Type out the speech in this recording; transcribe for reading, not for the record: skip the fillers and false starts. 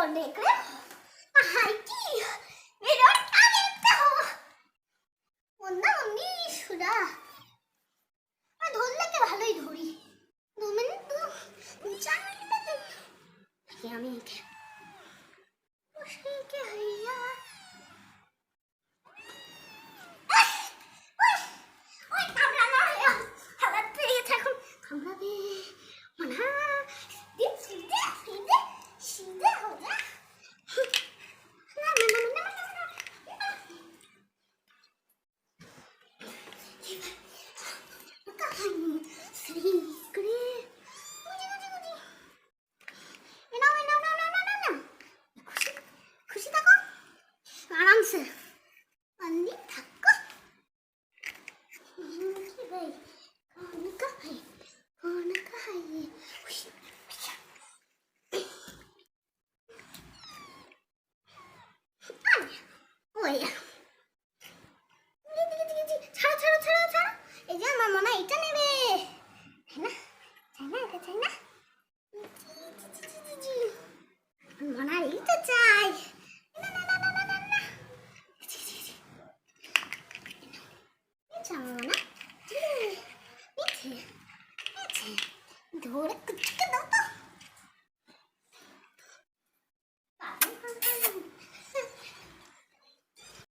অনেক রে হাই কি এরর কানে তো ওনা উনি সুরা আর ধরলে কে ভালোই ধরি 2 মিনিট 4 মিনিট আমি ওকে হাইয়া ওই কামড়া না হালাত পেয়ে থাকুন কামড়াবে মনা সিধে সিধে সিধে हो जा आराम से अन्नी थको की भाई कौन का है ये ओए ছাড়ো ছাড়ো ছাড়ো ছাড়ো এই যে আমার মনে এটা নেবে তাই না মনে এইটা চাই ধরে